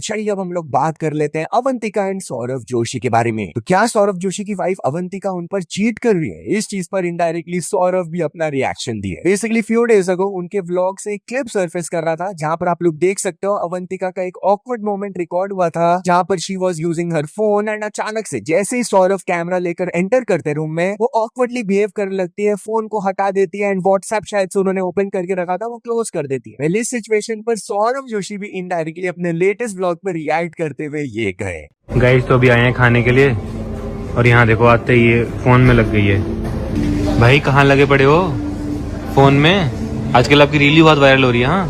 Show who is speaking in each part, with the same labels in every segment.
Speaker 1: चलिए अब हम लोग बात कर लेते हैं अवंतिका एंड सौरभ जोशी के बारे में। तो क्या सौरभ जोशी की वाइफ अवंतिका उन पर चीट कर रही है? इस चीज पर इनडायरेक्टली सौरभ भी अपना रिएक्शन दिए। बेसिकली फ्यू डेज अगो उनके व्लॉग से एक क्लिप सरफेस कर रहा था जहां पर आप लोग देख सकते हो अवंतिका का एक ऑकवर्ड मोमेंट रिकॉर्ड हुआ था जहां पर she was using her phone and अचानक से जैसे ही सौरभ कैमरा लेकर एंटर करते रूम में वो ऑकवर्डली बिहेव करने लगती है, फोन को हटा देती है एंड व्हाट्सएप शायद से उन्होंने ओपन करके रखा था वो क्लोज कर देती है। इस सिचुएशन पर सौरभ जोशी भी इनडायरेक्टली अपने लेटेस्ट व्लॉग पर रिएक्ट करते हुए ये कहे।
Speaker 2: गाइस तो अभी आए हैं खाने के लिए और यहाँ देखो आते ही ये फोन में लग गई है। भाई कहाँ लगे पड़े हो फोन में? आजकल आपकी रील बहुत वायरल हो रही है। हाँ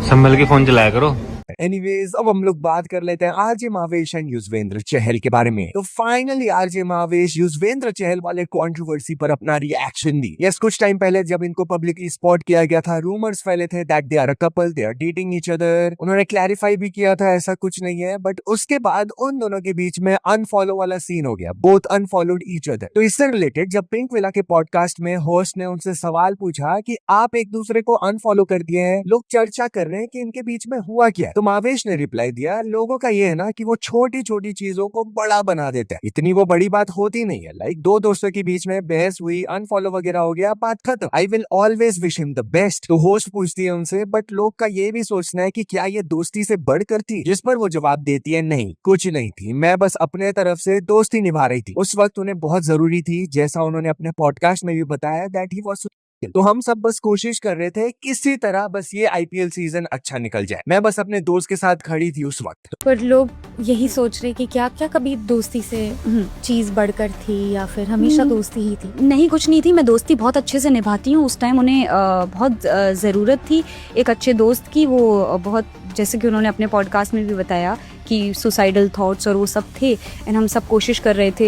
Speaker 2: संभल के फोन चलाया करो।
Speaker 1: एनीवेज अब हम लोग बात कर लेते हैं आरजे महावेश एंड युजवेंद्र चहल के बारे में। तो फाइनली आरजे महावेश युजवेंद्र चहल वाले कंट्रोवर्सी पर अपना रिएक्शन दी। यस, कुछ टाइम पहले जब इनको पब्लिकली स्पॉट किया गया था, रूमर्स फैले थे that they are a couple, they are dating each other. उन्होंने क्लैरिफाई भी किया था ऐसा कुछ नहीं है, बट उसके बाद उन दोनों के बीच में अनफॉलो वाला सीन हो गया, बोथ अनफॉलोड ईच अदर। तो इससे रिलेटेड जब पिंक विला के पॉडकास्ट में होस्ट ने उनसे सवाल पूछा कि आप एक दूसरे को अनफॉलो कर दिए हैं, लोग चर्चा कर रहे हैं कि इनके बीच में हुआ क्या। तो महावेश ने रिप्लाई दिया, लोगों का ये है ना कि वो छोटी छोटी चीजों को बड़ा बना देते हैं, इतनी वो बड़ी बात होती नहीं है। लाइक दो दोस्तों के बीच में बहस हुई, अनफॉलो वगैरह हो गया, बात खत्म। I will always wish him the best. तो होस्ट पूछती है उनसे, बट लोग का ये भी सोचना है कि क्या ये दोस्ती से बढ़कर थी? जिस पर वो जवाब देती है, नहीं कुछ नहीं थी, मैं बस अपने तरफ से दोस्ती निभा रही थी। उस वक्त उन्हें बहुत जरूरी थी, जैसा उन्होंने अपने पॉडकास्ट में भी बताया दैट ही वाज। तो हम सब बस कोशिश कर रहे थे किसी तरह बस ये आईपीएल सीजन अच्छा निकल जाए। मैं बस अपने दोस्त के साथ खड़ी थी उस वक्त।
Speaker 3: पर लोग यही सोच रहे कि क्या क्या कभी दोस्ती से चीज बढ़कर थी या फिर हमेशा दोस्ती ही थी?
Speaker 4: नहीं, कुछ नहीं थी। मैं दोस्ती बहुत अच्छे से निभाती हूँ। उस टाइम उन्हें बहुत ज़रूरत थी एक अच्छे दोस्त की। वो बहुत, जैसे कि उन्होंने अपने पॉडकास्ट में भी बताया कि सुसाइडल थॉट्स और वो सब थे, एंड हम सब कोशिश कर रहे थे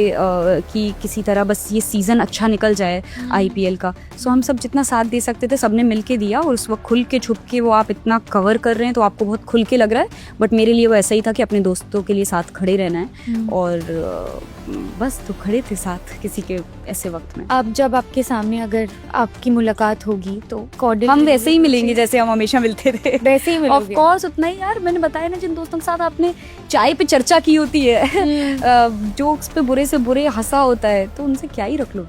Speaker 4: कि किसी तरह बस ये सीज़न अच्छा निकल जाए आईपीएल का। सो हम सब जितना साथ दे सकते थे सबने मिल के दिया, और उस वक्त खुल के छुप के वो आप इतना कवर कर रहे हैं तो आपको बहुत खुल के लग रहा है, बट मेरे लिए वो ऐसा ही था कि अपने दोस्तों के लिए साथ खड़े रहना है, और बस तो खड़े थे साथ किसी के ऐसे वक्त में।
Speaker 3: अब जब आपके सामने अगर आपकी मुलाकात होगी तो
Speaker 4: हम वैसे ही मिलेंगे जैसे हम हमेशा मिलते थे।
Speaker 3: वैसे ही
Speaker 4: ऑफ कोर्स उतना ही यार। मैंने बताया ना, जिन दोस्तों के साथ आपने चाय पे चर्चा की होती है, जोक्स पे बुरे से बुरे हंसा होता है, तो उनसे क्या ही रख लो।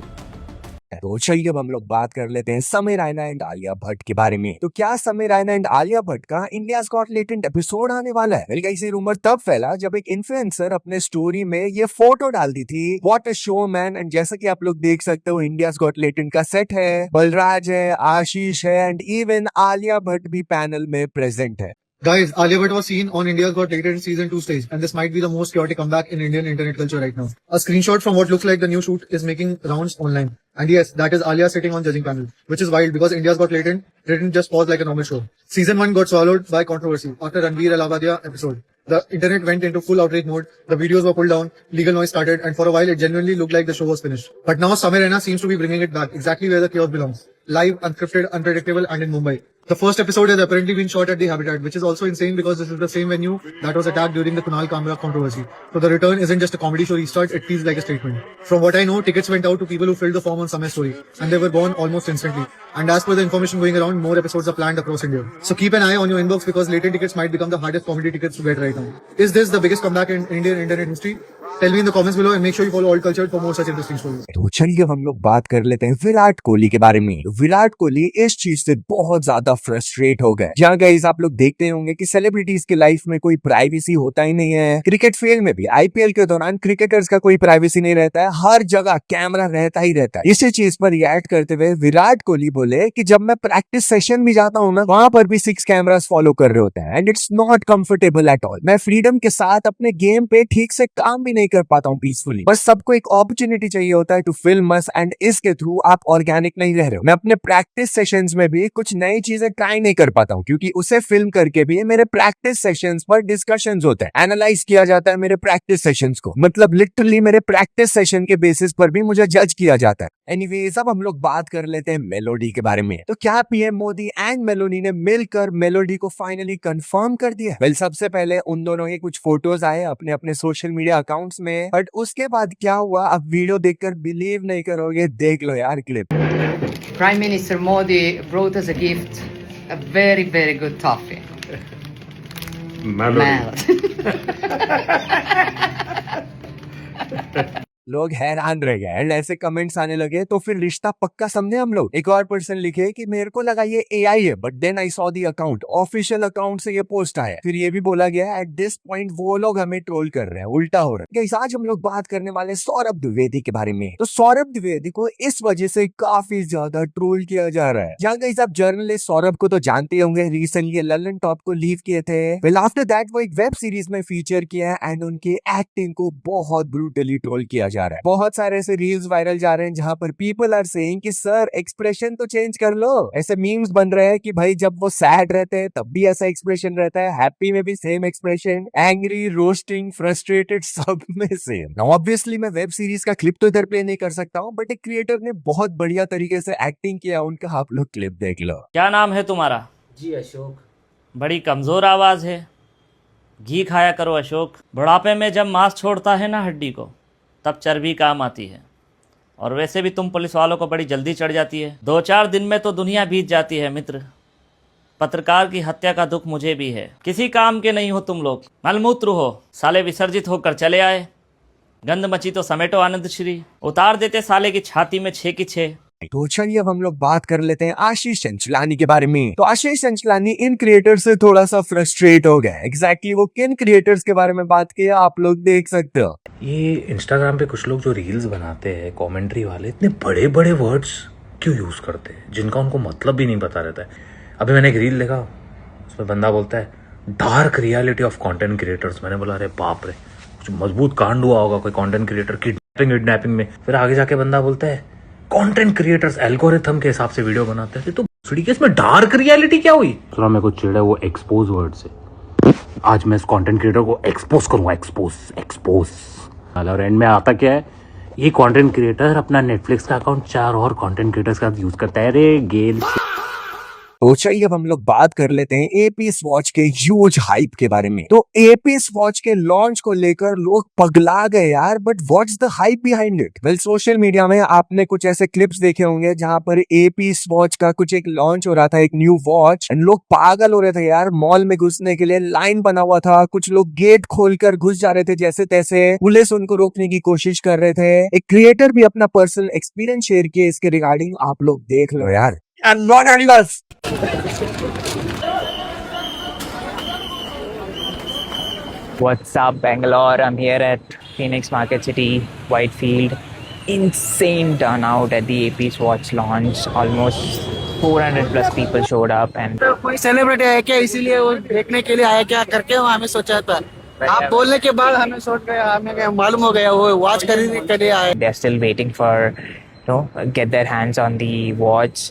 Speaker 1: तो चलिए अब हम लोग बात कर लेते हैं समीर रायना एंड आलिया भट्ट के बारे में। तो क्या समीर रायना एंड आलिया भट्ट का इंडियाज गॉट टैलेंट एपिसोड आने वाला है? वेल गाइस, ये रूमर तब फैला जब एक इन्फ्लुएंसर अपने स्टोरी में ये फोटो डाल दी थी, what a show man. And जैसा कि आप लोग देख सकते हो, इंडियाज गॉट टैलेंट का सेट है, बलराज है, आशीष है एंड इवन आलिया भट्ट भी पैनल में प्रेजेंट है।
Speaker 5: Guys, Alia Bhatt was seen on India's Got Talent season 2 stage, and this might be the most chaotic comeback in Indian internet culture right now. A screenshot from what looks like the new shoot is making rounds online. And yes, that is Alia sitting on judging panel, which is wild because India's Got Talent didn't just pause like a normal show. Season 1 got swallowed by controversy after Ranveer Alavadia episode. The internet went into full outrage mode, the videos were pulled down, legal noise started, and for a while it genuinely looked like the show was finished. But now Samir Raina seems to be bringing it back, exactly where the chaos belongs. Live, unscripted, unpredictable, and in Mumbai. The first episode has apparently been shot at the Habitat, which is also insane because this is the same venue that was attacked during the Kunal Kamra controversy. So the return isn't just a comedy show restart, it feels like a statement. From what I know, tickets went out to people who filled the form on Samay's story, and they were gone almost instantly. And as per the information going around, more episodes are planned across India. So keep an eye on your inbox because later tickets might become the hardest comedy tickets to get right now. Is this the biggest comeback in Indian internet history? Tell me in the comments below and make sure you follow Alt Culture for more such interesting stories.
Speaker 1: तो चलिए हम लोग बात कर लेते हैं विराट कोहली के बारे में। विराट कोहली इस चीज से बहुत ज्यादा फ्रस्ट्रेट हो गए। जहाँ गाइस आप लोग देखते होंगे कि सेलिब्रिटीज की लाइफ में कोई प्राइवेसी होता ही नहीं है। क्रिकेट फील्ड में भी आईपीएल के दौरान क्रिकेटर्स का कोई प्राइवेसी नहीं रहता है, हर जगह कैमरा रहता ही रहता है। इसी चीज पर रिएक्ट करते हुए विराट कोहली बोले कि जब मैं प्रैक्टिस सेशन भी जाता हूँ ना, वहां पर भी 6 कैमरास फॉलो कर रहे होते हैं and it's not comfortable at all. मैं फ्रीडम के साथ अपने गेम पे ठीक से काम भी नहीं कर पाता हूँ पीसफुली। बस सबको एक अपॉर्चुनिटी चाहिए होता है टू फिल्म अस एंड इसके थ्रू आप ऑर्गेनिक नहीं रह रहे हो। मैं अपने प्रैक्टिस सेशंस में भी कुछ नई चीजें ट्राई नहीं कर पाता हूँ क्योंकि उसे फिल्म करके भी मेरे प्रैक्टिस सेशंस पर डिस्कशंस होते हैं, एनालाइज किया जाता है मेरे प्रैक्टिस सेशंस को। मतलब लिटरली मेरे प्रैक्टिस सेशन के बेसिस पर भी मुझे जज किया जाता है। एनीवेज अब हम लोग बात कर लेते हैं मेलोडी के बारे में। तो क्या पीएम मोदी एंड मेलोडी ने मिलकर मेलोडी को फाइनली कंफर्म कर दिया? वेल सबसे पहले उन दोनों के कुछ फोटोज आए अपने अपने सोशल मीडिया अकाउंट्स में, बट उसके बाद क्या हुआ अब वीडियो देखकर बिलीव नहीं करोगे, देख लो यार clip.
Speaker 6: Prime Minister Modi brought us a gift, a very, very good toffee.
Speaker 1: लोग हैरान रह गए एंड ऐसे कमेंट्स आने लगे तो फिर रिश्ता पक्का समझे हम लोग। एक और पर्सन लिखे कि मेरे को लगा ये एआई है, but then I saw the account, official account से ये पोस्ट आया। फिर ये भी बोला गया एट दिस पॉइंट वो लोग हमें ट्रोल कर रहे हैं, उल्टा हो रहा है। गाइस आज हम लोग बात करने वाले सौरभ द्विवेदी के बारे में। तो सौरभ द्विवेदी को इस वजह से काफी ज्यादा ट्रोल किया जा रहा है। जहाँ गाइस आप जर्नलिस्ट सौरभ को तो जानते होंगे, रिसेंटली ललन टॉप को लीव किए थे। वेल आफ्टर दैट वो एक वेब सीरीज में फीचर किया एंड उनकी एक्टिंग को बहुत ब्रूटली ट्रोल किया जा रहा है। बहुत सारे ऐसे रील्स वायरल जा रहे हैं जहां पर पीपल आर सेइंग कि सर एक्सप्रेशन तो चेंज कर लो। ऐसे मीम्स बन रहे हैं कि भाई जब वो सैड रहते हैं तब भी ऐसा एक्सप्रेशन रहता है, हैप्पी में भी same expression, angry, roasting, frustrated, सब में सेम। नाउ ऑब्वियसली मैं वेब सीरीज का क्लिप तो इधर प्ले नहीं कर सकता हूँ, बट एक क्रिएटर ने बहुत बढ़िया तरीके से एक्टिंग किया उनका, आप लोग क्लिप देख लो।
Speaker 7: क्या नाम है तुम्हारा?
Speaker 8: जी अशोक।
Speaker 7: बड़ी कमज़ोर आवाज़ है, घी खाया करो अशोक। बुढ़ापे में जब मांस छोड़ता है ना हड्डी को, तब चर्बी काम आती है। और वैसे भी तुम पुलिस वालों को बड़ी जल्दी चढ़ जाती है। 2-4 दिन में तो दुनिया बीत जाती है मित्र। पत्रकार की हत्या का दुख मुझे भी है। किसी काम के नहीं हो तुम लोग, मलमूत्र हो साले, विसर्जित होकर चले आए। गंद मची तो समेटो आनंद श्री, उतार देते साले की छाती में 6 की 6।
Speaker 1: तो चलिए अब हम लोग बात कर लेते हैं आशीष चंचलानी के बारे में। तो आशीष चंचलानी इन क्रिएटर्स से थोड़ा सा फ्रस्ट्रेट हो गए। एग्जैक्टली वो किन क्रिएटर्स के बारे में बात किया आप लोग देख सकते हो।
Speaker 2: ये इंस्टाग्राम पे कुछ लोग जो रील्स बनाते हैं कमेंट्री वाले, इतने बड़े बड़े वर्ड्स क्यों यूज करते हैं जिनका उनको मतलब भी नहीं पता रहता है। अभी मैंने एक रील देखा, उसमें बंदा बोलता है dark reality of content creators. मैंने बोला अरे बाप रे, कुछ मजबूत कांड हुआ होगा कोई कंटेंट क्रिएटर किडनैपिंग में। फिर आगे जाके बंदा बोलता है कंटेंट क्रिएटर्स एल्गोरिथम के हिसाब से वीडियो बनाते हैं। तो इसमें डार्क रियलिटी क्या हुई? थोड़ा मेरे को चिढ़ा वो एक्सपोज वर्ड से। आज मैं इस कंटेंट क्रिएटर को एक्सपोज करूंगा, एक्सपोज। और एंड में आता क्या है, ये कंटेंट क्रिएटर अपना नेटफ्लिक्स का अकाउंट 4 और कंटेंट क्रिएटर्स का यूज करता है। अरे गेल।
Speaker 1: तो चलिए अब हम लोग बात कर लेते हैं एपी स्वॉच के ह्यूज हाइप के बारे में। तो एपी स्वॉच के लॉन्च को लेकर लोग पगला गए यार, but what's the hype behind it? Well social media में आपने कुछ ऐसे क्लिप्स देखे होंगे जहां पर एपी स्वॉच का कुछ एक लॉन्च हो रहा था, एक न्यू वॉच, एंड लोग पागल हो रहे थे यार। मॉल में घुसने के लिए लाइन बना हुआ था, कुछ लोग गेट खोलकर घुस जा रहे थे जैसे तैसे, पुलिस उनको रोकने की कोशिश कर रहे थे। एक क्रिएटर भी अपना पर्सनल एक्सपीरियंस शेयर किया इसके रिगार्डिंग, आप लोग देख लो यार। And not only us.
Speaker 8: What's up, Bangalore? I'm here at Phoenix Market City, Whitefield. Insane turnout at the AP Swatch launch. Almost 400 plus people showed up, and
Speaker 9: कोई celebrity है क्या, इसीलिए वो देखने के लिए आया क्या करके वो हमें सोचा था। आप बोलने के बाद हमें सोच गया, हमें मालूम हो गया वो वॉच खरीदने के लिए आए।
Speaker 8: they're still waiting for, get their hands on the watch.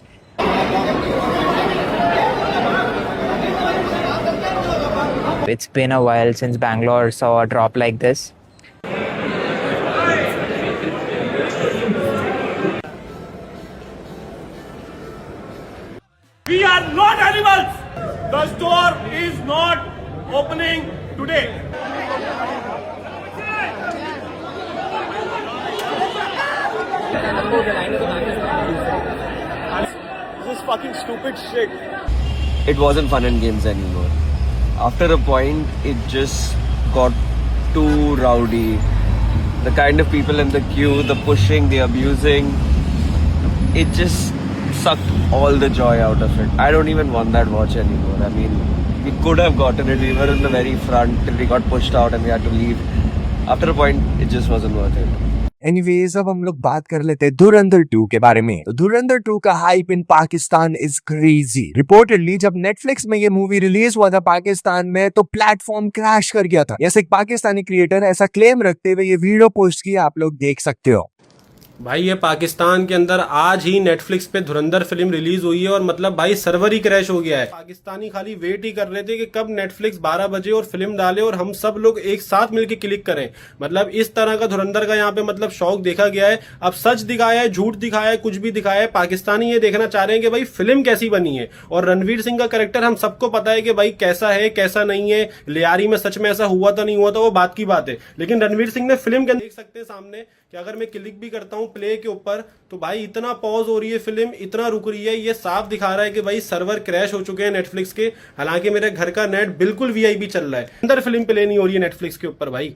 Speaker 8: It's been a while since Bangalore saw a drop like this.
Speaker 10: We are not animals. The store is not opening today. This is fucking stupid shit.
Speaker 11: It wasn't fun and games anymore. After a point, it just got too rowdy. The kind of people in the queue, the pushing, the abusing, it just sucked all the joy out of it. I don't even want that watch anymore. I mean, we could have gotten it. We were in the very front till we got pushed out and we had to leave. After a point, it just wasn't worth it.
Speaker 1: Anyways अब हम लोग बात कर लेते हैं धुरंधर 2 के बारे में। तो धुरंधर 2 का hype in Pakistan is crazy. Reportedly जब नेटफ्लिक्स में ये मूवी रिलीज हुआ था पाकिस्तान में, तो प्लेटफॉर्म क्रैश कर गया था। जैसे एक पाकिस्तानी क्रिएटर ऐसा क्लेम रखते हुए ये वीडियो पोस्ट किया, आप लोग देख सकते हो।
Speaker 10: भाई ये पाकिस्तान के अंदर आज ही नेटफ्लिक्स पे धुरंधर फिल्म रिलीज हुई है और मतलब भाई सर्वर ही क्रैश हो गया है। पाकिस्तानी खाली वेट ही कर रहे थे कि कब नेटफ्लिक्स 12 बजे और फिल्म डाले और हम सब लोग एक साथ मिलकर क्लिक करें। मतलब इस तरह का धुरंधर का यहाँ पे मतलब शौक देखा गया है। अब सच दिखाया है, झूठ दिखाया है, कुछ भी दिखाया है, पाकिस्तानी ये देखना चाह रहे हैं कि भाई फिल्म कैसी बनी है। और रणवीर सिंह का कैरेक्टर हम सबको पता है कि भाई कैसा है कैसा नहीं है। लियारी में सच में ऐसा हुआ तो नहीं हुआ था वो बात की बात है, लेकिन रणवीर सिंह ने फिल्म के देख सकते हैं सामने कि अगर मैं क्लिक भी करता हूँ प्ले के ऊपर तो भाई इतना पॉज हो रही है फिल्म, इतना रुक रही है, ये साफ दिखा रहा है कि भाई सर्वर क्रैश हो चुके हैं नेटफ्लिक्स के। हालांकि मेरे घर का नेट बिल्कुल वीआईपी चल रहा है, अंदर फिल्म प्ले नहीं हो रही है नेटफ्लिक्स के ऊपर भाई।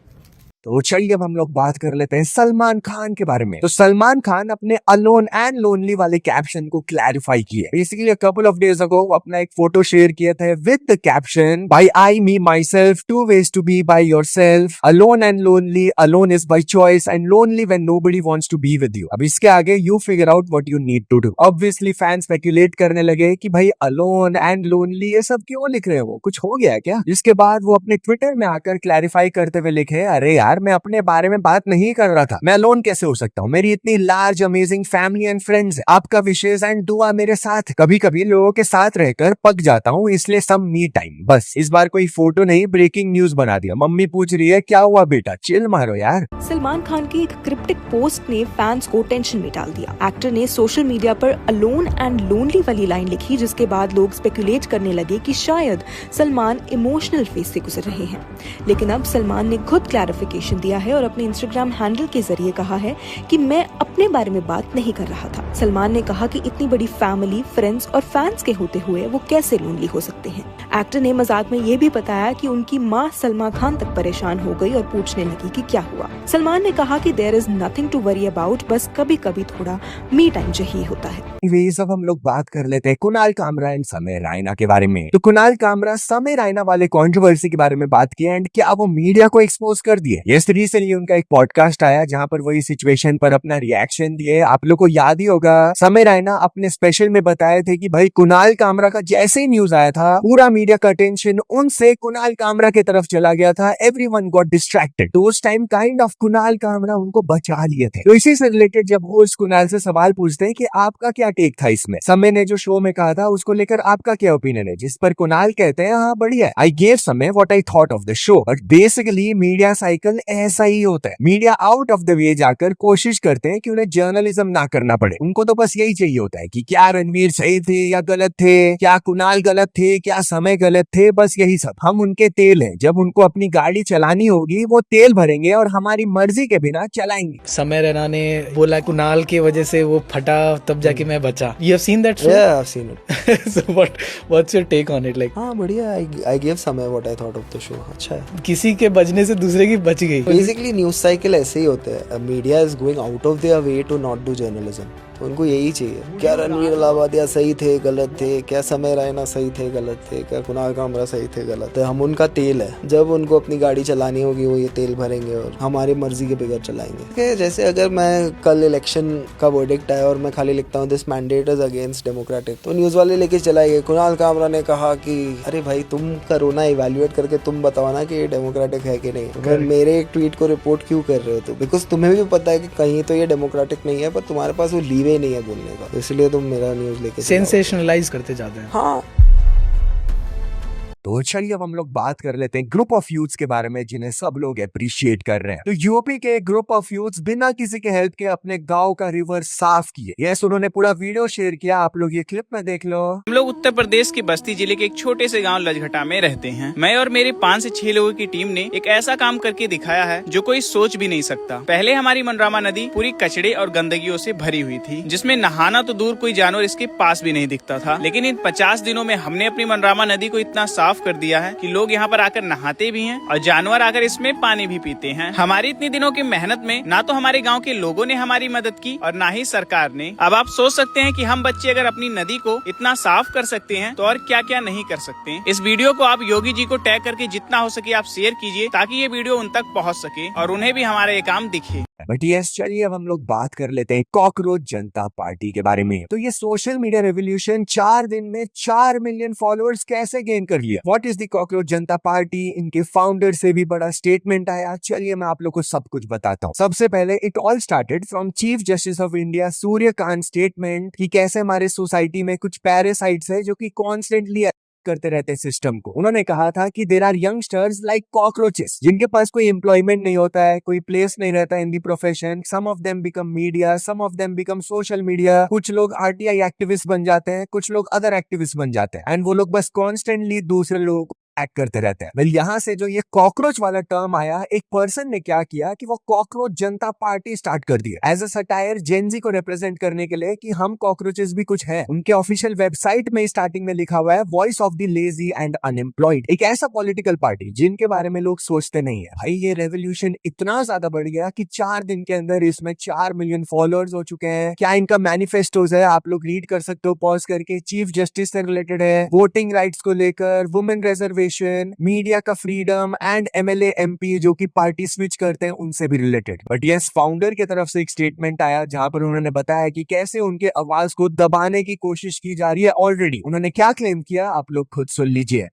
Speaker 1: तो चलिए अब हम लोग बात कर लेते हैं सलमान खान के बारे में। तो सलमान खान अपने अलोन एंड लोनली वाले कैप्शन को क्लैरिफाई किए। Basically a couple of days ago वो अपना एक फोटो शेयर किया था with the caption by I me myself, two ways to be by yourself, alone and lonely, alone is by choice and lonely when nobody wants to be with you. अब इसके आगे you figure out what you need to do. Obviously fans speculate करने लगे कि भाई alone and lonely ये सब क्यों लिख रहे हैं, वो कुछ हो गया क्या। जिसके बाद वो अपने ट्विटर में आकर क्लैरिफाई करते हुए लिखे, अरे यार मैं अपने बारे में बात नहीं कर रहा था, मैं अलोन कैसे हो सकता हूँ, मेरी इतनी large amazing family and friends है, आपका विशेष एंड दुआ मेरे साथ, कभी कभी लोगों के साथ रहकर पक जाता हूँ, इसलिए सम मी टाइम। बस इस बार कोई फोटो नहीं, ब्रेकिंग न्यूज बना दिया। मम्मी पूछ रही है क्या हुआ बेटा, चिल मारो यार।
Speaker 12: सलमान खान की एक क्रिप्टिक पोस्ट ने फैंस को टेंशन में डाल दिया। एक्टर ने सोशल मीडिया पर अलोन एंड लोनली वाली लाइन लिखी, जिसके बाद लोग स्पेकुलेट करने लगे कि शायद सलमान इमोशनल फेज से गुजर रहे हैं। लेकिन अब सलमान ने खुद क्लैरिफिकेशन दिया है और अपने इंस्टाग्राम हैंडल के जरिए कहा है कि मैं अपने बारे में बात नहीं कर रहा था। सलमान ने कहा कि इतनी बड़ी फैमिली, फ्रेंड्स और फैंस के होते हुए वो कैसे लोनली हो सकते हैं। एक्टर ने मजाक में ये भी बताया कि उनकी मां सलमा खान तक परेशान हो गई और पूछने लगी कि क्या हुआ। सलमान ने कहा कि there is nothing to worry about, बस कभी कभी थोड़ा मी टाइम चाहिए होता है।
Speaker 1: अब हम लोग बात कर लेते हैं कुणाल कामरा एंड समय रायना के बारे में। तो कुणाल कामरा समय रायना वाले कंट्रोवर्सी के बारे में बात की एंड क्या वो मीडिया को एक्सपोज कर दिए। यस, रिसेंटली उनका एक पॉडकास्ट आया जहां पर वही सिचुएशन पर अपना रिएक्शन दिए। आप लोग को याद ही होगा समय रायना अपने स्पेशल में बताए थे कि भाई कुणाल कामरा का जैसे ही न्यूज आया था पूरा मीडिया का अटेंशन उनसे कुणाल कामरा की तरफ चला गया था, एवरीवन गॉट डिस्ट्रैक्टेड। तो उस time kind of Kunal Kamra उनको बचा लिए थे। तो इसी से रिलेटेड जब होस्ट कुणाल से सवाल पूछते हैं कि आपका क्या टेक था इसमें, समय ने जो शो में कहा था उसको लेकर आपका क्या ओपिनियन है, जिस पर कुणाल कहते हैं हाँ बढ़िया, आई गेव समय what I thought of the show. But basically media cycle ऐसा ही होता है, media out of the way जाकर कोशिश करते हैं कि उन्हें जर्नलिज्म ना करना पड़े। उनको तो बस यही चाहिए होता है कि क्या रणवीर सही थे या गलत थे, क्या कुणाल गलत थे, क्या समय गलत थे, बस यही सब। हम उनके तेल हैं, जब उनको अपनी गाड़ी चलानी होगी वो तेल भरेंगे और हमारी मर्जी के बिना चलाएंगे।
Speaker 9: समय रैना ने बोला कुणाल की वजह से वो फटा तब जाके मैं बचा। You have seen that show?
Speaker 13: Yeah, I've seen it.
Speaker 9: So what's your take on it? Like,
Speaker 13: हाँ बढ़िया, I gave समय what I thought of the show. अच्छा है।
Speaker 9: किसी के बजने से दूसरे की बच गई।
Speaker 13: Basically न्यूज साइकिल ऐसे ही होते हैं। Media is going out of their way to not do journalism. तो उनको यही चाहिए, क्या रणवीर अलाहाबादिया सही थे गलत थे, क्या समय रायना सही थे गलत थे, क्या कुणाल कामरा सही थे गलत थे। हम उनका तेल है, जब उनको अपनी गाड़ी चलानी होगी वो ये तेल भरेंगे और हमारी मर्जी के बगैर चलाएंगे। जैसे अगर मैं कल इलेक्शन का वर्डिक्ट आया और मैं खाली लिखता हूँ this mandate is against democratic, तो न्यूज वाले लेके चलाएंगे। कुणाल कामरा ने कहा कि अरे भाई तुम करो ना, इवैल्यूएट करके तुम बताओ ना कि ये डेमोक्रेटिक है कि नहीं, अगर मेरे एक ट्वीट को रिपोर्ट क्यों कर रहे हो तो बिकॉज तुम्हें भी पता है कि कहीं तो ये डेमोक्रेटिक नहीं है, पर तुम्हारे पास वो लीवे नहीं है बोलने का, इसलिए तुम मेरा न्यूज लेके
Speaker 9: सेंसेशनलाइज करते जाते हैं।
Speaker 13: हाँ।
Speaker 1: तो चलिए अब हम लोग बात कर लेते हैं ग्रुप ऑफ यूथ्स के बारे में जिन्हें सब लोग अप्रिशिएट कर रहे हैं। तो यूपी के ग्रुप ऑफ यूथ्स बिना किसी के हेल्प के अपने गांव का रिवर साफ किए। यस, उन्होंने पूरा वीडियो शेयर किया, आप लोग ये क्लिप में देख लो।
Speaker 14: हम लोग उत्तर प्रदेश के बस्ती जिले के एक छोटे से गांव लजघटा में रहते हैं। मैं और मेरे 5 से 6 लोगों की टीम ने एक ऐसा काम करके दिखाया है जो कोई सोच भी नहीं सकता। पहले हमारी मनरामा नदी पूरी कचड़े और गंदगियों से भरी हुई थी, जिसमें नहाना तो दूर कोई जानवर इसके पास भी नहीं दिखता था। लेकिन इन 50 दिनों में हमने अपनी मनरामा नदी को इतना साफ कर दिया है कि लोग यहाँ पर आकर नहाते भी हैं और जानवर आकर इसमें पानी भी पीते हैं। हमारी इतनी दिनों की मेहनत में ना तो हमारे गांव के लोगों ने हमारी मदद की और ना ही सरकार ने। अब आप सोच सकते हैं कि हम बच्चे अगर अपनी नदी को इतना साफ कर सकते हैं तो और क्या क्या नहीं कर सकते हैं। इस वीडियो को आप योगी जी को टैग करके जितना हो सके आप शेयर कीजिए ताकि ये वीडियो उन तक पहुँच सके और उन्हें भी हमारा ये काम दिखे।
Speaker 1: बट यस, चलिए अब हम लोग बात कर लेते हैं कॉकरोच जनता पार्टी के बारे में। तो ये सोशल मीडिया रेवोल्यूशन 4 दिन में 4 मिलियन फॉलोअर्स कैसे गेन कर लिया। What is the cockroach Janata party, इनके फाउंडर से भी बड़ा स्टेटमेंट आया। चलिए मैं आप लोग को सब कुछ बताता हूँ। सबसे पहले it all started from chief justice of India Suryakant statement कि कैसे हमारे सोसाइटी में कुछ पैरासाइट्स है जो कि कॉन्स्टेंटली करते रहते हैं सिस्टम को। उन्होंने कहा था कि there are youngsters like cockroaches जिनके पास कोई एम्प्लॉयमेंट नहीं होता है, कोई प्लेस नहीं रहता in the profession. Some of them become media, some of them become social media. कुछ लोग आरटीआई एक्टिविस्ट बन जाते हैं, कुछ लोग अदर एक्टिविस्ट बन जाते हैं एंड वो लोग बस कॉन्स्टेंटली दूसरे लोगों एक्ट करते रहते हैं। यहाँ से जो ये कॉकरोच वाला टर्म आया, एक पर्सन ने क्या किया कि वो कॉकरोच जनता पार्टी स्टार्ट कर दी एज अ सटायर जेनजी को रिप्रेजेंट करने के लिए कि हम कॉकरोचेस भी कुछ है। उनके ऑफिशियल वेबसाइट में स्टार्टिंग में लिखा हुआ है voice of the lazy and unemployed, एक ऐसा पॉलिटिकल पार्टी जिनके बारे में लोग सोचते नहीं है। भाई ये रेवोल्यूशन इतना ज्यादा बढ़ गया कि 4 दिन के अंदर इसमें 4 मिलियन फॉलोअर्स हो चुके हैं। क्या इनका मैनिफेस्टोज है, आप लोग रीड कर सकते हो पॉज करके। चीफ जस्टिस से रिलेटेड है, वोटिंग राइट्स को लेकर, वुमेन रिजर्वेशन, मीडिया का फ्रीडम एंड एमएलए एमपी जो कि पार्टी स्विच करते हैं उनसे भी रिलेटेड। बट यस, फाउंडर की तरफ से एक स्टेटमेंट आया जहां पर उन्होंने बताया कि कैसे उनके आवाज को दबाने की कोशिश की जा रही है। ऑलरेडी उन्होंने क्या क्लेम किया, आप लोग खुद सुन लीजिए।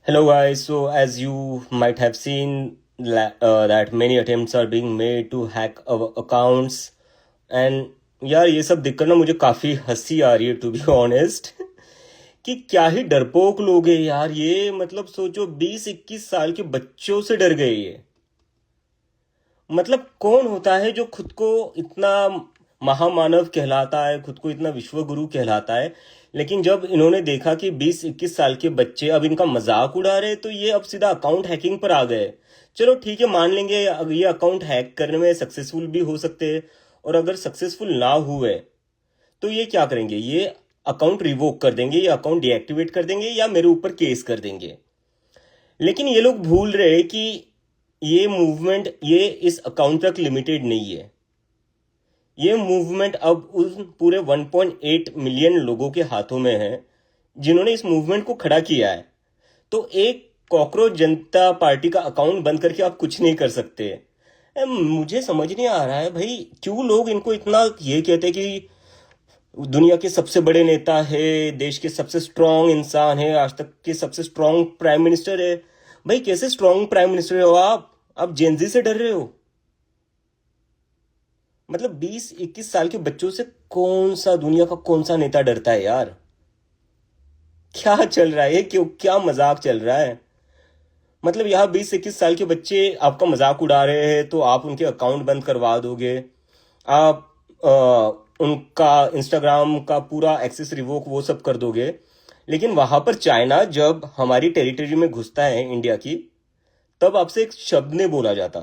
Speaker 15: Hello guys, so as you might have seen that many attempts are being made to hack our accounts and यार ये सब देखकर ना मुझे काफ़ी हंसी आ रही है टू बी ऑनेस्ट कि क्या ही डरपोक लोग हैं यार ये। मतलब सोचो 20-21 साल के बच्चों से डर गए ये। मतलब कौन होता है जो खुद को इतना महामानव कहलाता है, खुद को इतना विश्वगुरु कहलाता है, लेकिन जब इन्होंने देखा कि 20-21 साल के बच्चे अब इनका मजाक उड़ा रहे तो ये अब सीधा अकाउंट हैकिंग पर आ गए। चलो ठीक है, मान लेंगे ये अकाउंट हैक करने में सक्सेसफुल भी हो सकते हैं, और अगर सक्सेसफुल ना हुए तो ये क्या करेंगे, ये अकाउंट रिवोक कर देंगे, ये अकाउंट डीएक्टिवेट कर देंगे या मेरे ऊपर केस कर देंगे। लेकिन ये लोग भूल रहे हैं कि ये मूवमेंट ये इस अकाउंट तक लिमिटेड नहीं है। ये मूवमेंट अब उस पूरे 1.8 मिलियन लोगों के हाथों में है जिन्होंने इस मूवमेंट को खड़ा किया है। तो एक कॉकरोच जनता पार्टी का अकाउंट बंद करके आप कुछ नहीं कर सकते। मुझे समझ नहीं आ रहा है भाई क्यों लोग इनको इतना ये कहते हैं कि दुनिया के सबसे बड़े नेता है, देश के सबसे स्ट्रांग इंसान है, आज तक के सबसे स्ट्रांग प्राइम मिनिस्टर है। भाई कैसे स्ट्रांग प्राइम मिनिस्टर हो आप जेनजी से डर रहे हो? मतलब 20-21 साल के बच्चों से कौन सा दुनिया का कौन सा नेता डरता है यार? क्या चल रहा है, क्यों क्या मजाक चल रहा है? मतलब यहाँ 20-21 साल के बच्चे आपका मजाक उड़ा रहे हैं तो आप उनके अकाउंट बंद करवा दोगे, आप उनका इंस्टाग्राम का पूरा एक्सेस रिवोक वो सब कर दोगे। लेकिन वहां पर चाइना जब हमारी टेरिटरी में घुसता है इंडिया की, तब आपसे एक शब्द नहीं बोला जाता।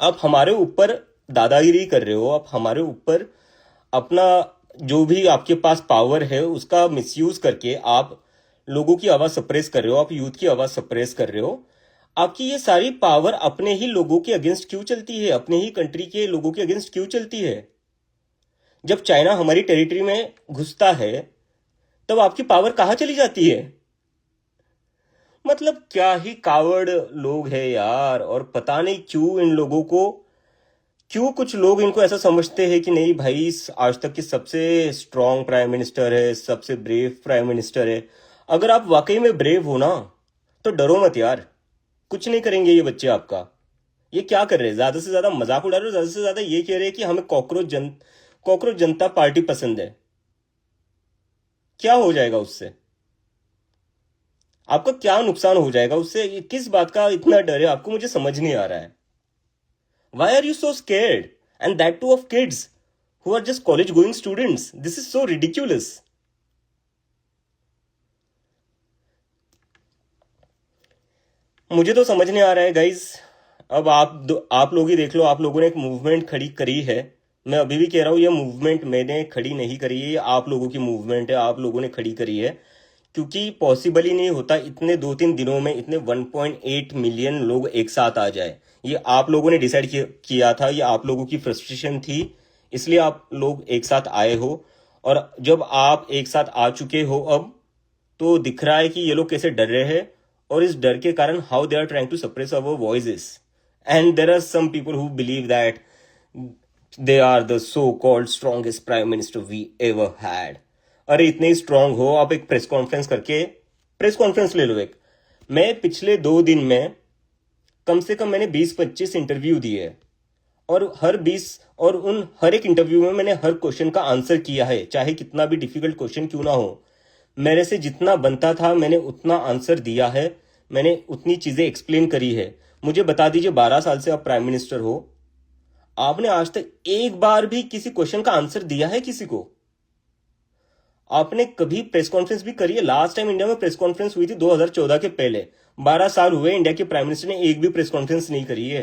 Speaker 15: आप हमारे ऊपर दादागिरी कर रहे हो, आप हमारे ऊपर अपना जो भी आपके पास पावर है उसका मिसयूज करके आप लोगों की आवाज सप्रेस कर रहे हो, आप यूथ की आवाज सप्रेस कर रहे हो। आपकी ये सारी पावर अपने ही लोगों के अगेंस्ट क्यों चलती है, अपने ही कंट्री के लोगों के अगेंस्ट क्यों चलती है? जब चाइना हमारी टेरिटरी में घुसता है तब आपकी पावर कहाँ चली जाती है? मतलब क्या ही कावड़ लोग हैं यार। और पता नहीं क्यों इन लोगों को, क्यों कुछ लोग इनको ऐसा समझते हैं कि नहीं भाई आज तक की सबसे स्ट्रांग प्राइम मिनिस्टर है, सबसे ब्रेव प्राइम मिनिस्टर है। अगर आप वाकई में ब्रेव हो ना तो डरो मत यार, कुछ नहीं करेंगे ये बच्चे आपका। ये क्या कर रहे हैं, ज्यादा से ज्यादा मजाक उड़ा रहे हो, ज्यादा से ज्यादा ये कह रहे हैं कि हमें कॉकरोच जनता पार्टी पसंद है। क्या हो जाएगा उससे? आपका क्या नुकसान हो जाएगा उससे? किस बात का इतना डर है आपको, मुझे समझ नहीं आ रहा है। Why are you so scared? And that too of kids who are just college going students. This is so ridiculous. मुझे तो समझ नहीं आ रहा है गाइज। अब आप लोग ही देख लो, आप लोगों ने एक मूवमेंट खड़ी करी है। मैं अभी भी कह रहा हूँ ये मूवमेंट मैंने खड़ी नहीं करी है, आप लोगों की मूवमेंट है, आप लोगों ने खड़ी करी है। क्योंकि पॉसिबल ही नहीं होता इतने 2-3 दिनों में इतने 1.8 मिलियन लोग एक साथ आ जाए। ये आप लोगों ने डिसाइड किया था, ये आप लोगों की फ्रस्ट्रेशन थी, इसलिए आप लोग एक साथ आए हो। और जब आप एक साथ आ चुके हो अब, तो दिख रहा है कि ये लोग कैसे डर रहे हैं, और इस डर के कारण how they are trying to suppress our voices. And there are some people who believe that they are the so called strongest prime minister we ever had. अरे इतने स्ट्रांग हो, आप एक प्रेस कॉन्फ्रेंस ले लो एक। मैं पिछले 2 दिन में कम से कम मैंने 20-25 इंटरव्यू दिए, और हर एक इंटरव्यू में मैंने हर क्वेश्चन का आंसर किया है, चाहे कितना भी डिफिकल्ट क्वेश्चन क्यों ना हो। मेरे से जितना बनता था मैंने उतना आंसर दिया है, मैंने उतनी चीजें एक्सप्लेन करी है। मुझे बता दीजिए, 12 साल से आप प्राइम मिनिस्टर हो, आपने आज तक एक बार भी किसी क्वेश्चन का आंसर दिया है किसी को? आपने कभी प्रेस कॉन्फ्रेंस भी करी है? लास्ट टाइम इंडिया में प्रेस कॉन्फ्रेंस हुई थी 2014 के पहले। 12 साल हुए इंडिया के प्राइम मिनिस्टर ने एक भी प्रेस कॉन्फ्रेंस नहीं करी है।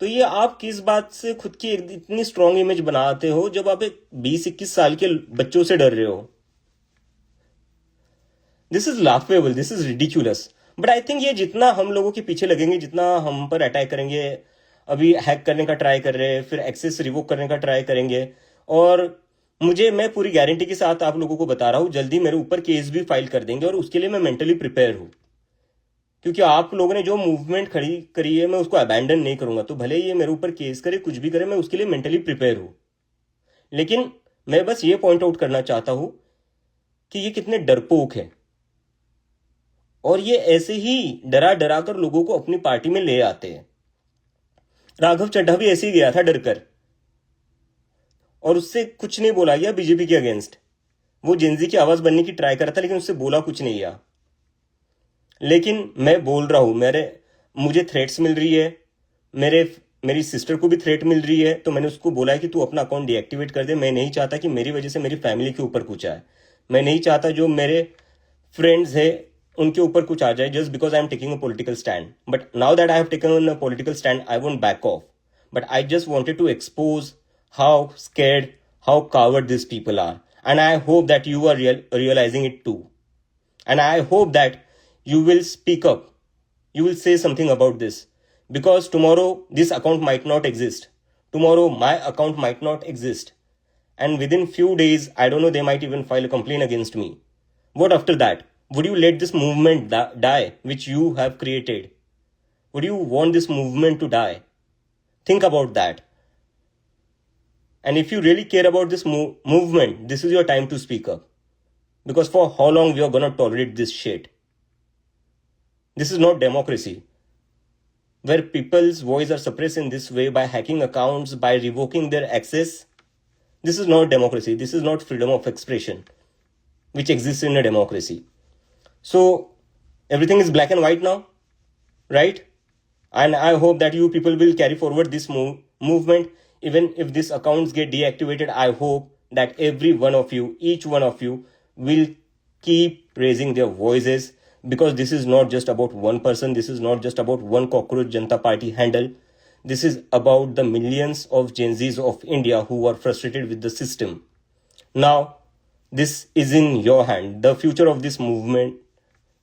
Speaker 15: तो ये आप किस बात से खुद की इतनी स्ट्रांग इमेज बनाते हो जब आप एक 20-21 साल के बच्चों से डर रहे हो? This is laughable, this is ridiculous. But I think ये जितना हम लोगों के पीछे लगेंगे, जितना हम पर अटैक करेंगे, अभी हैक करने का ट्राई कर रहे हैं, फिर एक्सेस रिवोक करने का ट्राई करेंगे, और मैं पूरी गारंटी के साथ आप लोगों को बता रहा हूं, जल्दी मेरे ऊपर केस भी फाइल कर देंगे, और उसके लिए मैं मेंटली प्रिपेयर हूं। क्योंकि आप लोगों ने जो मूवमेंट खड़ी करी है, मैं उसको अबैंडन नहीं करूंगा। तो भले ये मेरे ऊपर केस करे, कुछ भी करे, मैं उसके लिए मेंटली प्रिपेयर हूं। लेकिन मैं बस ये पॉइंट आउट करना चाहता हूं कि ये कितने डरपोक हैं, और ये ऐसे ही डरा डरा कर लोगों को अपनी पार्टी में ले आते हैं। राघव चड्ढा भी ऐसे ही गया था डरकर, और उससे कुछ नहीं बोला गया बीजेपी के अगेंस्ट। वो जेनजी की आवाज बनने की ट्राई कर रहा था, लेकिन उससे बोला कुछ नहीं गया। लेकिन मैं बोल रहा हूं, मुझे थ्रेट्स मिल रही है, मेरी सिस्टर को भी थ्रेट मिल रही है, तो मैंने उसको बोला है कि तू अपना अकाउंट डीएक्टिवेट कर दे। मैं नहीं चाहता कि मेरी वजह से मेरी फैमिली के ऊपर कुछ आए। मैं नहीं चाहता जो मेरे फ्रेंड्स है उनके ऊपर कुछ आ जाए, just because I am taking a political stand. But now that I have taken a political stand, I won't back off. But I just wanted to expose how scared, how coward this people are, and I hope that you are realising it too, and I hope that you will speak up, you will say something about this, because tomorrow this account might not exist, tomorrow my account might not exist, and within few days, I don't know, they might even file a complaint against me. What after that? Would you let this movement die which you have created? Would you want this movement to die? Think about that. And if you really care about this movement, this is your time to speak up, because for how long we are gonna tolerate this shit? This is not democracy, where people's voice are suppressed in this way by hacking accounts, by revoking their access. This is not democracy. This is not freedom of expression, which exists in a democracy. So everything is black and white now, right? And I hope that you people will carry forward this movement. Even if these accounts get deactivated, I hope that every one of you, each one of you, will keep raising their voices. Because this is not just about one person, this is not just about one cockroach Janata Party handle. This is about the millions of Gen Zs of India who are frustrated with the system. Now, this is in your hand. The future of this movement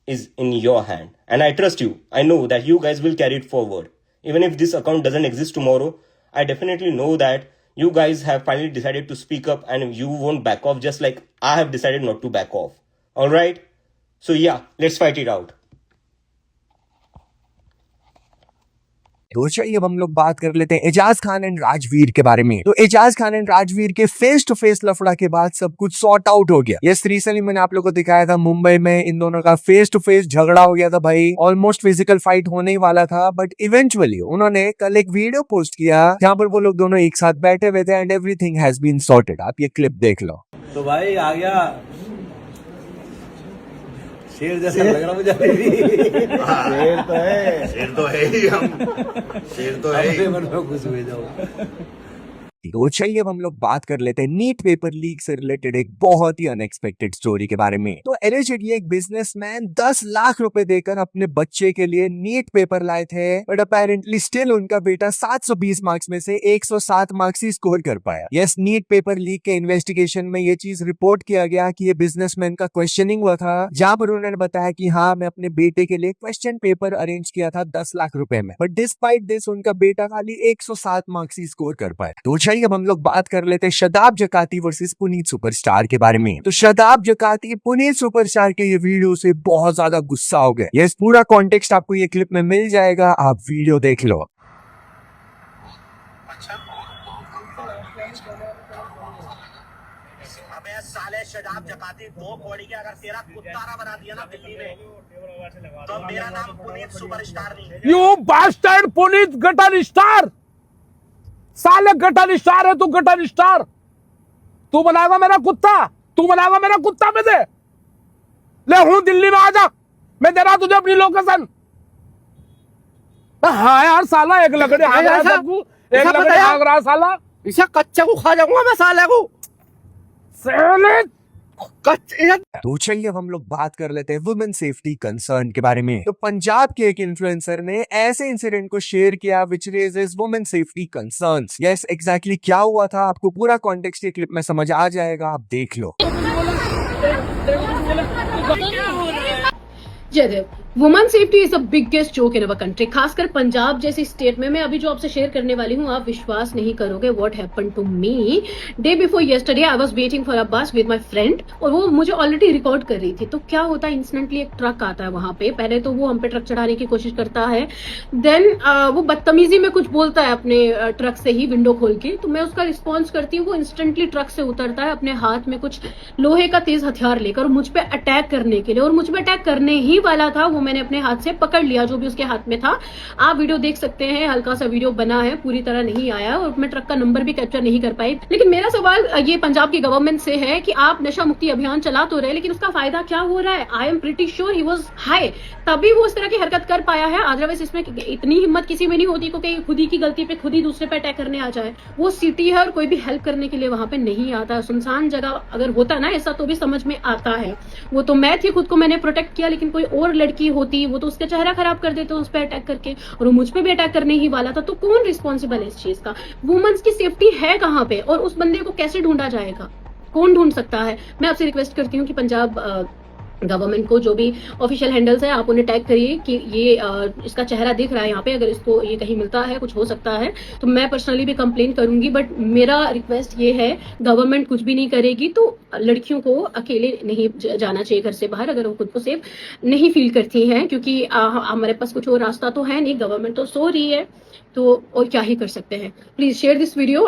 Speaker 15: is in your hand. And I trust you. I know that you guys will carry it forward. Even if this account doesn't exist tomorrow, I definitely know that you guys have finally decided to speak up and you won't back off, just like I have decided not to back off. Alright? So yeah, let's fight it out.
Speaker 1: तो चलिए अब हम लोग बात कर लेते हैं Ejaz Khan and Rajveer के बारे में। तो एजाज खान एंड राजवीर के फेस टू फेस लफड़ा के बाद सब कुछ सॉर्ट आउट हो गया। यस, रिसेंटली मैंने आप लोगों को दिखाया था मुंबई में इन दोनों का फेस टू फेस झगड़ा हो गया था भाई। ऑलमोस्ट फिजिकल फाइट होने ही वाला था, बट इवेंचुअली उन्होंने कल एक वीडियो पोस्ट किया जहाँ पर वो लोग दोनों एक साथ बैठे हुए थे and everything has been sorted. आप ये क्लिप देख लो।
Speaker 16: तो भाई आ गया शेर जैसा लग रहा मुझे अभी। शेर तो है ही हम, शेर तो है ही। मन में खुश हुए जाओ।
Speaker 1: तो चलिए अब हम लोग बात कर लेते हैं नीट पेपर लीक से रिलेटेड एक बहुत ही अनएक्सपेक्टेड स्टोरी के बारे में। तो एलिजिडली एक बिजनेसमैन 10 लाख रुपए देकर अपने बच्चे के लिए नीट पेपर लाए थे, बट अपेरेंटली स्टिल उनका बेटा 720 मार्क्स में से 107 मार्क्स ही स्कोर कर पाया। यस, नीट पेपर लीक के इन्वेस्टिगेशन में ये चीज रिपोर्ट किया गया कि ये बिजनेसमैन का क्वेश्चनिंग हुआ था, जहां पर उन्होंने बताया कि हाँ, मैं अपने बेटे के लिए क्वेश्चन पेपर अरेंज किया था 10 लाख रुपए में, बट डिस्पाइट दिस उनका बेटा खाली 107 मार्क्स ही स्कोर कर पाया। तो चलिए अब हम लोग बात कर लेते हैं शादाब जकाती वर्सेस पुनीत सुपरस्टार के बारे में। तो शादाब जकाती पुनीत सुपरस्टार के ये वीडियो से बहुत ज्यादा गुस्सा हो गए। यस, पूरा कॉन्टेक्स्ट आपको ये क्लिप में मिल जाएगा, आप वीडियो देख लो।
Speaker 17: साले शादाब जकाती 2 कौड़ी के अगर तेरा कुत्तारा बना दिया ना दिल्ली में, तो मेरा नाम पुनीत सुपरस्टार नहीं।
Speaker 18: You bastard Puneet gutter star, साले गटर स्टार है तू, गटर स्टार। तू बनाएगा मेरा कुत्ता, तू बनाएगा मेरा कुत्ता में दे। ले हूं दिल्ली में, आजा, मैं दे रहा तुझे अपनी लोकेशन। हाँ यार साला, एक लकड़ी आगरा साला,
Speaker 9: इसे कच्चे को खा जाऊंगा मैं साले को।
Speaker 18: साले
Speaker 1: तो चलिए अब हम लोग बात कर लेते हैं वुमेन सेफ्टी कंसर्न के बारे में। तो पंजाब के एक इन्फ्लुएंसर ने ऐसे इंसिडेंट को शेयर किया which raises women safety concerns. Yes exactly क्या हुआ था आपको पूरा कॉन्टेक्स्ट ये क्लिप में समझ आ जाएगा, आप देख लो।
Speaker 19: Jaidev, women safety is the biggest joke in our country. खासकर पंजाब जैसी स्टेट में। मैं अभी जो आपसे शेयर करने वाली हूँ, आप विश्वास नहीं करोगे what happened to me. Day before yesterday I was waiting for a bus with my friend, और वो मुझे ऑलरेडी रिकॉर्ड कर रही थी। तो क्या होता है, इंस्टेंटली एक ट्रक आता है वहां पे। पहले तो वो हम पे ट्रक चढ़ाने की कोशिश करता है, देन वो बदतमीजी में कुछ बोलता है अपने ट्रक से ही विंडो खोल के। तो मैं उसका रिस्पॉन्स करती हूँ। वो इंस्टेंटली ट्रक से उतरता है अपने हाथ में कुछ लोहे का तेज हथियार लेकर, और मुझ पे अटैक करने के लिए, और मुझ पे अटैक करने ही वाला था। वो मैंने अपने हाथ से पकड़ लिया, जो भी उसके हाथ में था। आप वीडियो देख सकते हैं, हल्का सा वीडियो बना है, पूरी तरह नहीं आया, और मैं ट्रक का नंबर भी कैप्चर नहीं कर पाई। लेकिन मेरा सवाल ये पंजाब की गवर्नमेंट से है कि आप नशा मुक्ति अभियान चला तो रहे, लेकिन उसका फायदा क्या हो रहा है? I am pretty sure he was high, तभी वो इस तरह की हरकत कर पाया है। अदरवाइज इसमें इतनी हिम्मत किसी में नहीं होती कि खुद ही की गलती पे खुद ही दूसरे पे अटैक करने आ जाए। वो सिटी है और कोई भी हेल्प करने के लिए वहां पे नहीं आता। सुनसान जगह अगर होता ना ऐसा, तो भी समझ में आता है। वो तो मैं थी, खुद को मैंने प्रोटेक्ट किया, लेकिन कोई और लड़की होती, वो तो उसका चेहरा खराब कर देते उस पर अटैक करके, और वो मुझ पे भी अटैक करने ही वाला था। तो कौन रिस्पॉन्सिबल है इस चीज का? वुमेन्स की सेफ्टी है कहाँ पे, और उस बंदे को कैसे ढूंढा जाएगा? कौन ढूंढ सकता है? मैं आपसे रिक्वेस्ट करती हूँ कि पंजाब गवर्नमेंट को जो भी ऑफिशियल हैंडल्स है, आप उन्हें टैग करिए कि ये इसका चेहरा दिख रहा है यहाँ पे, अगर इसको ये कहीं मिलता है, कुछ हो सकता है तो मैं पर्सनली भी कंप्लेन करूंगी। बट मेरा रिक्वेस्ट ये है, गवर्नमेंट कुछ भी नहीं करेगी तो लड़कियों को अकेले नहीं जाना चाहिए घर से बाहर, अगर वो खुद को सेफ नहीं फील करती हैं, क्योंकि हमारे पास कुछ और रास्ता तो है नहीं। गवर्नमेंट तो सो रही है, तो और क्या ही कर सकते हैं। Please share this video.